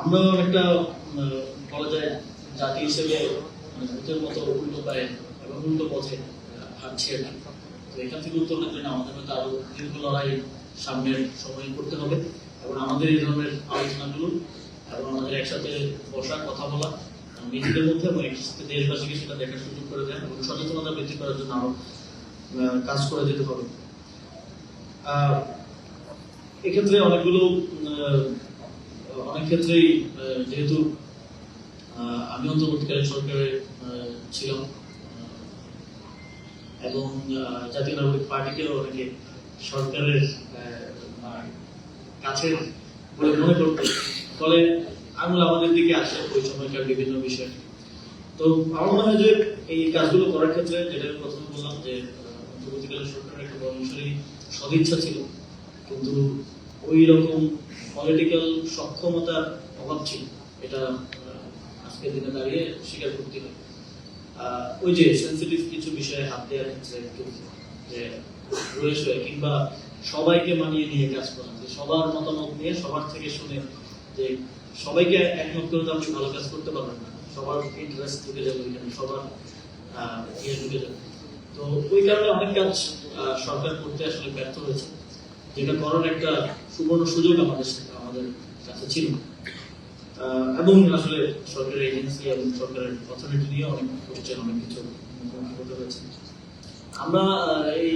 আমরাও একটা বলা যায় জাতি হিসেবে ভূতের মতো উল্টো পায়ে এবং উল্টো পথে হাঁটছি আর কি। তো এখান থেকে উত্তরণের জন্য আমাদের মধ্যে আরো দীর্ঘ লড়াই সামনের সময় করতে হবে এবং আমাদের এই ধরনের আলোচনাগুলো এবং আমাদের একসাথে বসা কথা বলা নিজেদের মধ্যে এবং একসাথে দেশবাসীকে সেটা দেখার সুযোগ করে দেন এবং সচেতনতা বৃদ্ধি করার জন্য আরো কাজ করে যেতে হবে। এক্ষেত্রে অনেক ক্ষেত্রেই যেহেতু আমি অন্তর্বর্তীকালীন সরকারে ছিলাম এবং জাতীয় নাগরিক পার্টিকেও অনেকে সরকারের কাছের বলে মনে করতে, ফলে আঙুল আমাদের দিকে আসে ওই সময়কার বিভিন্ন বিষয়। তো আমার মনে হয় যে এই কাজগুলো করার ক্ষেত্রে যেটা প্রথমে বললাম যে অন্তর্বর্তীকালীন সরকারের একটা বড় সদিচ্ছা ছিল, কিন্তু ওই রকম পলিটিক্যাল সক্ষমতার অভাব ছিল, এটা আজকের দিনে দাঁড়িয়ে স্বীকার করতে হয়। ওই যে সেন্সিটিভ কিছু বিষয়ে হাত দেওয়ার ক্ষেত্রে যে রয়েছে কিংবা সবাইকে মানিয়ে নিয়ে কাজ করা, যে সবার মতামত নিয়ে সবার থেকে শুনে যে সবাইকে একমত করে তো আপনি ভালো কাজ করতে পারবেন না, সবার ইন্টারেস্ট ঢুকে যাবে এখানে, সবার ইয়ে ঢুকে যাবে। তো ওই কারণে অনেক কাজ সরকার করতে আসলে ব্যর্থ হয়েছে, যেটা করার একটা সুবর্ণ সুযোগ আমাদের কাছে ছিল। এবং আসলে সরকারের এজেন্সি এবং সরকারের অথরিটি নিয়ে অনেক কোশ্চেন, অনেক কিছু মুখোমুখি হতে হয়েছে। আমরা এই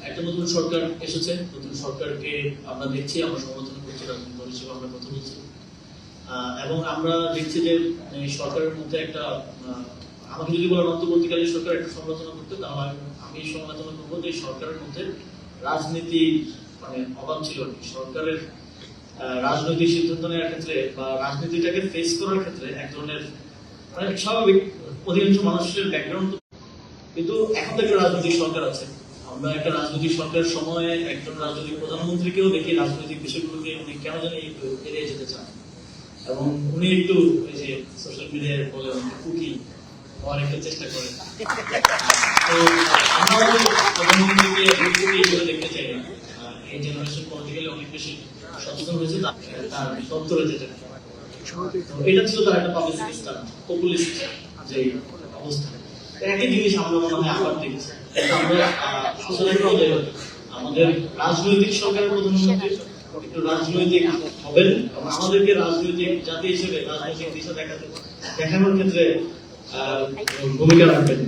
একটা নতুন সরকার এসেছে, নতুন সরকারকে আমরা দেখছি, আমরা সমর্থন করছি, রাজনৈতিক দল হিসেবে আমরা কথা বলছি এবং আমরা দেখছি যে এই সরকারের মধ্যে একটা আমাকে যদি বলেন অন্তর্বর্তীকালীন সরকার একটা সমালোচনা করতে, তাহলে আমি সমালোচনা করবো যে সরকারের মধ্যে রাজনীতি অভাব ছিল। সরকারের রাজনৈতিক সিদ্ধান্ত নেওয়ার ক্ষেত্রে বা রাজনীতিটাকে ফেস করার ক্ষেত্রে এক ধরনের স্বাভাবিক অধিকাংশ মানুষের ব্যাকগ্রাউন্ড, কিন্তু এখন তো একটা রাজনৈতিক সরকার আছে। আমরা একটা রাজনৈতিক সরকারের সময়ে একজন রাজনৈতিক প্রধানমন্ত্রীকেও দেখি রাজনৈতিক বিষয়গুলোকে উনি কেন জানি একটু এড়িয়ে যেতে চান এবং উনি একটু ওই যে সোশ্যাল মিডিয়ায় বলে কুকি হওয়ার একটা চেষ্টা করেন। তো আমরা প্রধানমন্ত্রীকে এইভাবে দেখতে চাই না। এই জেনারেশন পলিটিক্যালি অনেক বেশি সচেতন হয়েছে, তার দপ্তরে যেতে। এটা ছিল তার একটা পাবলিসিটি স্টান্ট, পপুলিস্ট যে অবস্থা। একই জিনিস আমরা মনে হয় আবার দেখছি। আমরা আসলে আমাদের রাজনৈতিক সরকারের প্রধানমন্ত্রী একটু রাজনৈতিক হবেন এবং আমাদেরকে রাজনৈতিক জাতি হিসেবে রাজনৈতিক দিশা দেখানোর ক্ষেত্রে ভূমিকা রাখবেন।